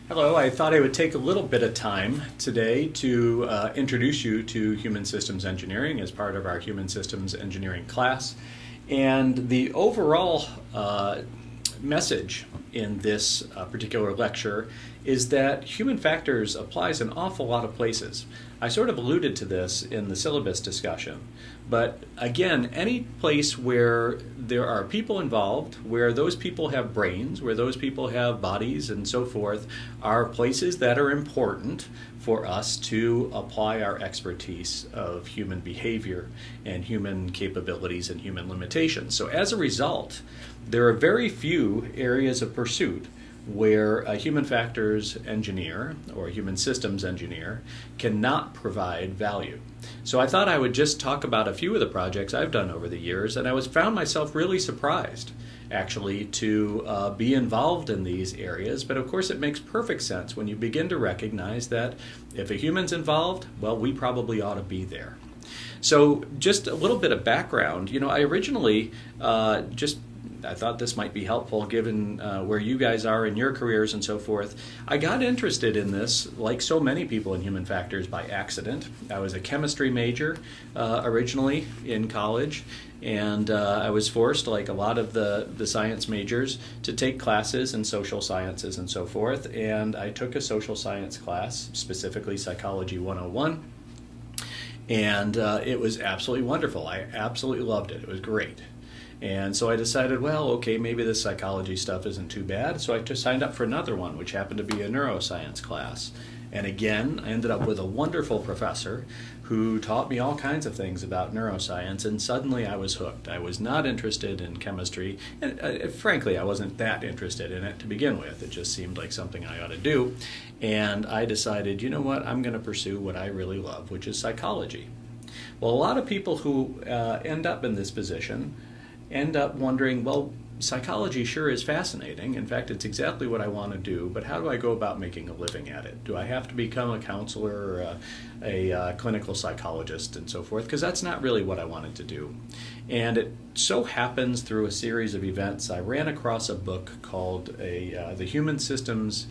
Hello, I thought I would take a little bit of time today to introduce you to Human Systems Engineering as part of our Human Systems Engineering class. And the overall message in this particular lecture is that human factors applies an awful lot of places. I sort of alluded to this in the syllabus discussion, but again, any place where there are people involved, where those people have brains, where those people have bodies and so forth, are places that are important for us to apply our expertise of human behavior and human capabilities and human limitations. So as a result, there are very few areas of pursuit where a human factors engineer or a human systems engineer cannot provide value. So I thought I would just talk about a few of the projects I've done over the years, and found myself really surprised actually to be involved in these areas. But of course it makes perfect sense when you begin to recognize that if a human's involved, well, we probably ought to be there. So just a little bit of background. I originally I thought this might be helpful given where you guys are in your careers and so forth. I got interested in this, like so many people in human factors, by accident. I was a chemistry major originally in college, and I was forced, like a lot of the science majors, to take classes in social sciences and so forth. And I took a social science class, specifically Psychology 101, and it was absolutely wonderful. I absolutely loved it. It was great. And so I decided, well, okay, maybe this psychology stuff isn't too bad. So I just signed up for another one, which happened to be a neuroscience class. And again, I ended up with a wonderful professor who taught me all kinds of things about neuroscience, and suddenly I was hooked. I was not interested in chemistry, and frankly, I wasn't that interested in it to begin with. It just seemed like something I ought to do. And I decided, you know what, I'm going to pursue what I really love, which is psychology. Well, a lot of people who end up in this position end up wondering, well, psychology sure is fascinating. In fact, it's exactly what I want to do, but how do I go about making a living at it? Do I have to become a counselor or a clinical psychologist and so forth? Because that's not really what I wanted to do. And it so happens through a series of events, I ran across a book called The Human Systems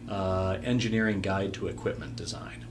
Engineering Guide to Equipment Design.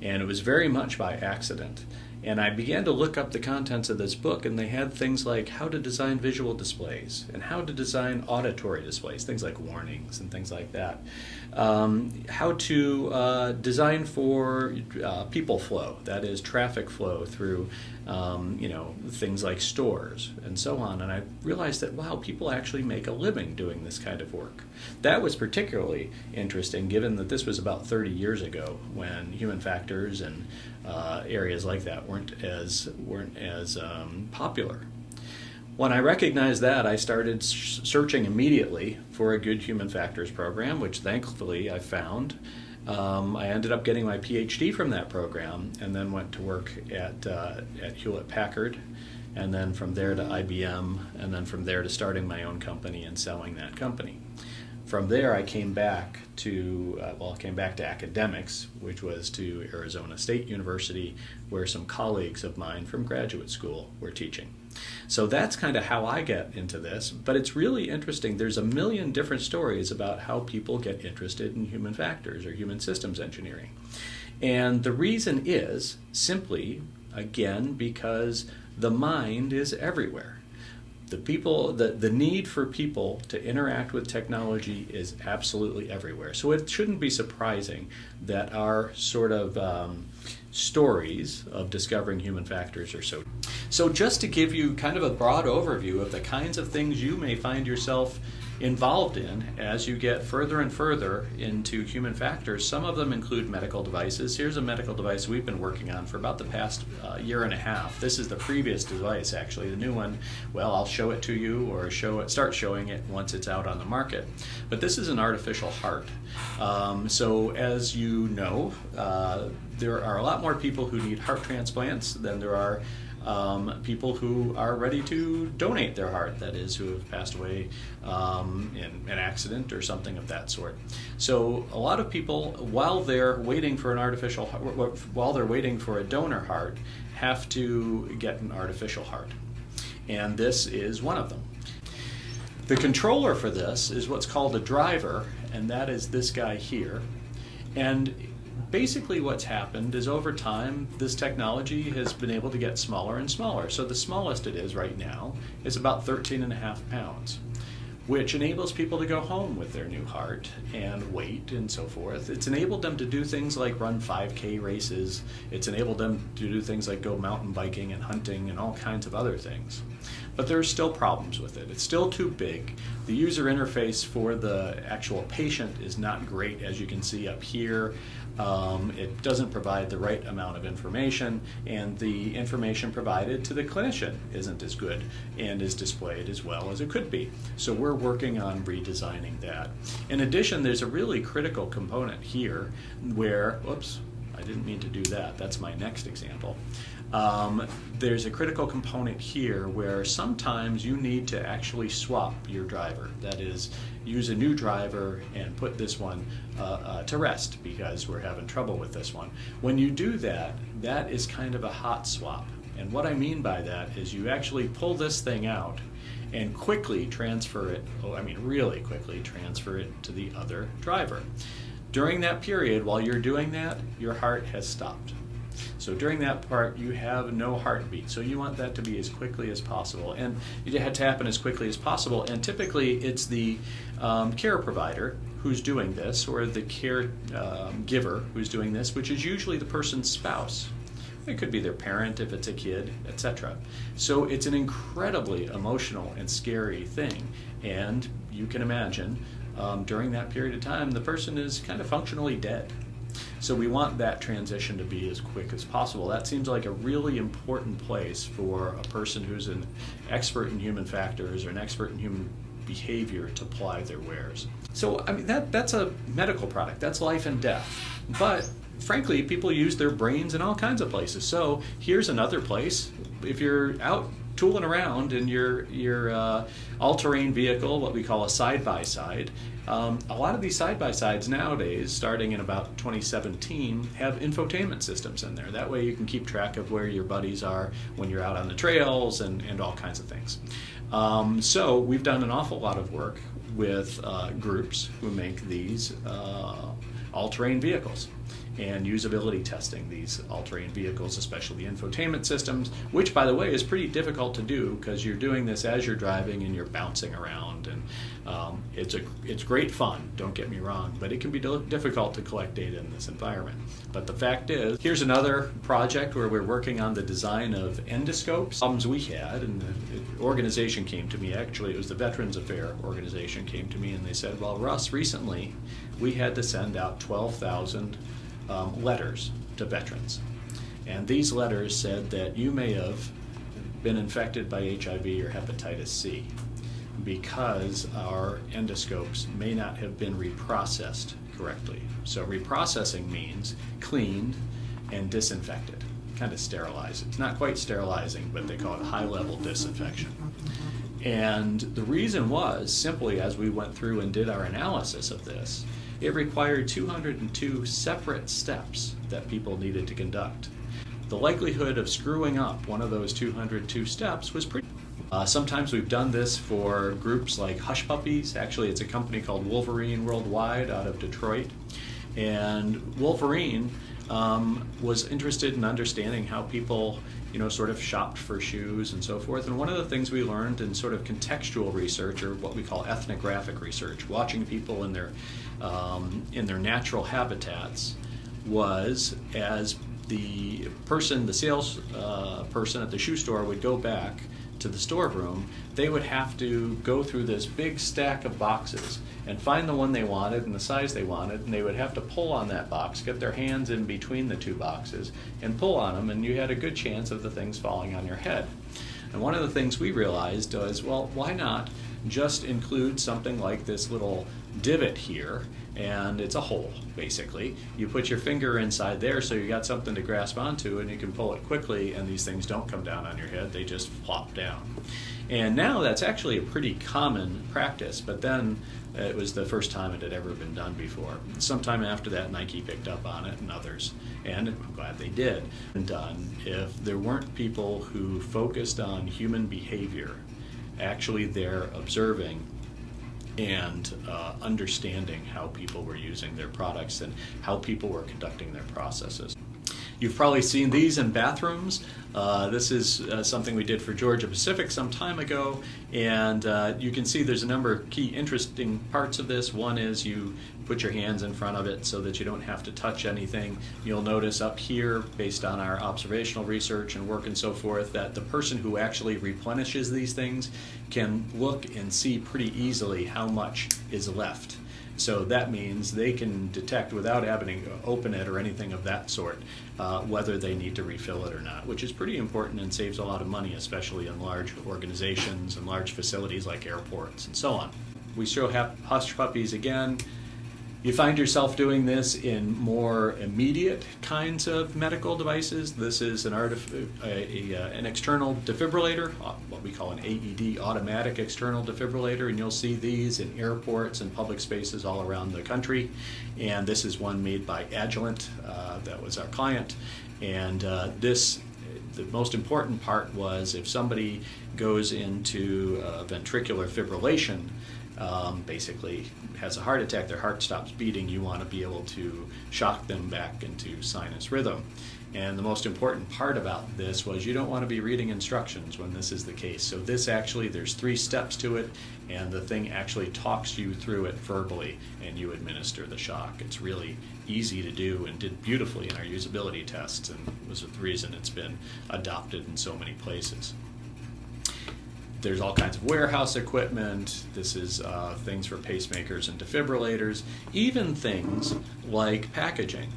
And it was very much by accident. And I began to look up the contents of this book, and they had things like how to design visual displays and how to design auditory displays, things like warnings and things like that. How to design for people flow, that is traffic flow through things like stores and so on. And I realized that, wow, people actually make a living doing this kind of work. That was particularly interesting given that this was about 30 years ago when human factors and areas like that weren't as popular. When I recognized that, I started searching immediately for a good human factors program, which thankfully I found. I ended up getting my PhD from that program, and then went to work at Hewlett-Packard, and then from there to IBM, and then from there to starting my own company and selling that company. From there, I came back to academics, which was to Arizona State University, where some colleagues of mine from graduate school were teaching. So that's kind of how I get into this, but it's really interesting. There's a million different stories about how people get interested in human factors or human systems engineering. And the reason is simply, again, because the mind is everywhere. The need for people to interact with technology is absolutely everywhere. So it shouldn't be surprising that our sort of stories of discovering human factors are so. So just to give you kind of a broad overview of the kinds of things you may find yourself involved in as you get further and further into human factors. Some of them include medical devices. Here's a medical device we've been working on for about the past year and a half. This is the previous device, actually. The new one, well, I'll show it to you or start showing it once it's out on the market. But this is an artificial heart. So as you know, there are a lot more people who need heart transplants than there are people who are ready to donate their heart, that is, who have passed away in an accident or something of that sort. So a lot of people, while they're waiting for a donor heart, have to get an artificial heart. And this is one of them. The controller for this is what's called a driver, and that is this guy here. And basically what's happened is over time this technology has been able to get smaller and smaller. So the smallest it is right now is about 13.5 pounds, which enables people to go home with their new heart and weight and so forth. It's enabled them to do things like run 5K races. It's enabled them to do things like go mountain biking and hunting and all kinds of other things. But there are still problems with it. It's still too big. The user interface for the actual patient is not great, as you can see up here. It doesn't provide the right amount of information, and the information provided to the clinician isn't as good and is displayed as well as it could be. So we're working on redesigning that. In addition, there's a really critical component here where, whoops, I didn't mean to do that. That's my next example. There's a critical component here where sometimes you need to actually swap your driver. That is, use a new driver and put this one to rest because we're having trouble with this one. When you do that, that is kind of a hot swap. And what I mean by that is you actually pull this thing out and quickly transfer it, really quickly transfer it to the other driver. During that period, while you're doing that, your heart has stopped. So during that part, you have no heartbeat. So you want that to be as quickly as possible. And it had to happen as quickly as possible. And typically, it's the care provider who's doing this, or the care giver who's doing this, which is usually the person's spouse. It could be their parent if it's a kid, etc. So it's an incredibly emotional and scary thing. And you can imagine, during that period of time, the person is kind of functionally dead. So we want that transition to be as quick as possible. That seems like a really important place for a person who's an expert in human factors or an expert in human behavior to apply their wares. So that's a medical product. That's life and death. But frankly, people use their brains in all kinds of places. So here's another place. If you're out tooling around in your all-terrain vehicle, what we call a side-by-side, a lot of these side-by-sides nowadays, starting in about 2017, have infotainment systems in there. That way you can keep track of where your buddies are when you're out on the trails and all kinds of things. So we've done an awful lot of work with groups who make these all-terrain vehicles and usability testing these all-terrain vehicles, especially infotainment systems, which, by the way, is pretty difficult to do because you're doing this as you're driving and you're bouncing around, and it's great fun, don't get me wrong, but it can be difficult to collect data in this environment. But the fact is, here's another project where we're working on the design of endoscopes. Problems we had, and the organization came to me, actually it was the Veterans Affairs organization came to me, and they said, well, Russ, recently we had to send out 12,000 letters to veterans. And these letters said that you may have been infected by HIV or hepatitis C because our endoscopes may not have been reprocessed correctly. So reprocessing means cleaned and disinfected, kind of sterilized. It's not quite sterilizing, but they call it high-level disinfection. And the reason was simply as we went through and did our analysis of this, it required 202 separate steps that people needed to conduct. The likelihood of screwing up one of those 202 steps was pretty. Sometimes we've done this for groups like Hush Puppies. Actually, it's a company called Wolverine Worldwide out of Detroit. And Wolverine was interested in understanding how people sort of shopped for shoes and so forth. And one of the things we learned in sort of contextual research, or what we call ethnographic research, watching people in their natural habitats, was as the sales person at the shoe store would go back to the storeroom, they would have to go through this big stack of boxes and find the one they wanted and the size they wanted, and they would have to pull on that box, get their hands in between the two boxes and pull on them, and you had a good chance of the things falling on your head. And one of the things we realized was, well, why not just include something like this little divot here, and it's a hole, basically. You put your finger inside there so you got something to grasp onto, and you can pull it quickly, and these things don't come down on your head, they just flop down. And now that's actually a pretty common practice, but then it was the first time it had ever been done before. Sometime after that, Nike picked up on it, and others, and I'm glad they did. Done if there weren't people who focused on human behavior, actually there observing and understanding how people were using their products and how people were conducting their processes. You've probably seen these in bathrooms. This is something we did for Georgia Pacific some time ago, and you can see there's a number of key interesting parts of this. One is you put your hands in front of it so that you don't have to touch anything. You'll notice up here, based on our observational research and work and so forth, that the person who actually replenishes these things can look and see pretty easily how much is left. So that means they can detect, without having to open it or anything of that sort, whether they need to refill it or not, which is pretty important and saves a lot of money, especially in large organizations and large facilities like airports and so on. We show Hush Puppies again. You find yourself doing this in more immediate kinds of medical devices. This is an external defibrillator, what we call an AED, automatic external defibrillator, and you'll see these in airports and public spaces all around the country. And this is one made by Agilent, that was our client. And the most important part was if somebody goes into ventricular fibrillation, basically has a heart attack, their heart stops beating, you want to be able to shock them back into sinus rhythm. And the most important part about this was you don't want to be reading instructions when this is the case. So this actually, there's 3 steps to it, and the thing actually talks you through it verbally, and you administer the shock. It's really easy to do and did beautifully in our usability tests, and was the reason it's been adopted in so many places. There's all kinds of warehouse equipment. This is things for pacemakers and defibrillators. Even things like packaging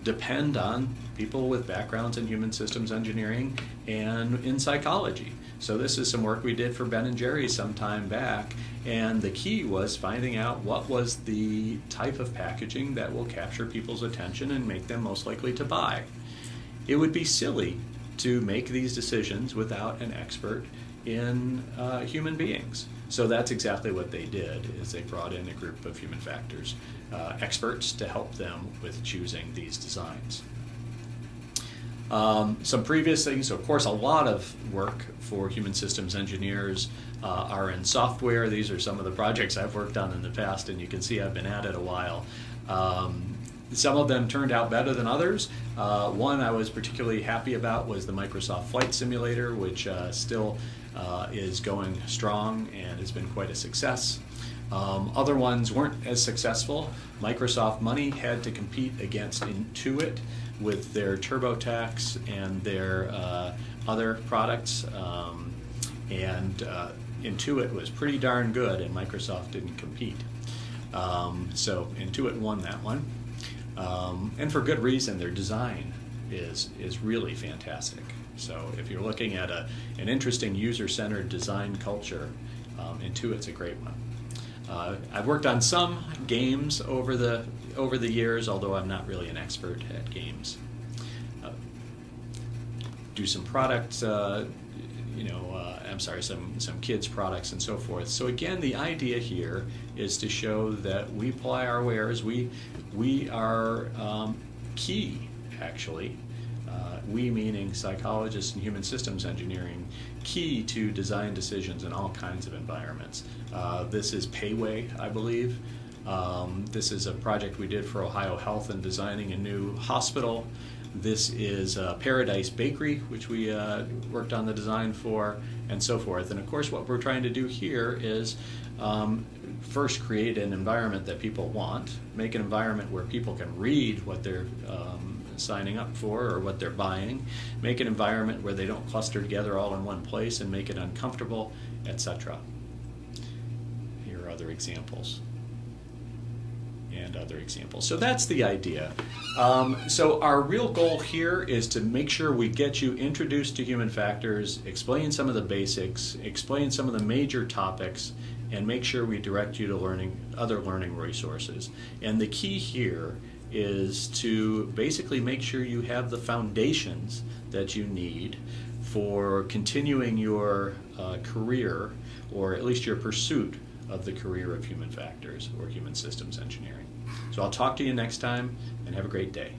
depend on people with backgrounds in human systems engineering and in psychology. So this is some work we did for Ben & Jerry's some time back, and the key was finding out what was the type of packaging that will capture people's attention and make them most likely to buy. It would be silly to make these decisions without an expert in human beings. So that's exactly what they did, is they brought in a group of human factors experts to help them with choosing these designs. Some previous things, so of course a lot of work for human systems engineers are in software. These are some of the projects I've worked on in the past, and you can see I've been at it a while. Some of them turned out better than others. One I was particularly happy about was the Microsoft Flight Simulator, which still is going strong and has been quite a success. Other ones weren't as successful. Microsoft Money had to compete against Intuit with their TurboTax and their other products, and Intuit was pretty darn good and Microsoft didn't compete. So Intuit won that one. And for good reason. Their design is really fantastic. So if you're looking at an interesting user-centered design culture, Intuit's a great one. I've worked on some games over the years, although I'm not really an expert at games. Do some products, some kids products and so forth. So again, the idea here is to show that we apply our wares. We are key, actually. We meaning psychologists and human systems engineering, key to design decisions in all kinds of environments. This is Payway, I believe. This is a project we did for Ohio Health in designing a new hospital. This is Paradise Bakery, which we worked on the design for, and so forth. And of course, what we're trying to do here is first create an environment that people want, make an environment where people can read what they're signing up for or what they're buying, make an environment where they don't cluster together all in one place and make it uncomfortable, etc. Here are other examples. And other examples. So that's the idea. So our real goal here is to make sure we get you introduced to human factors, explain some of the basics, explain some of the major topics, and make sure we direct you to other learning resources. And the key here is to basically make sure you have the foundations that you need for continuing your career, or at least your pursuit of the career of human factors or human systems engineering. So I'll talk to you next time, and have a great day.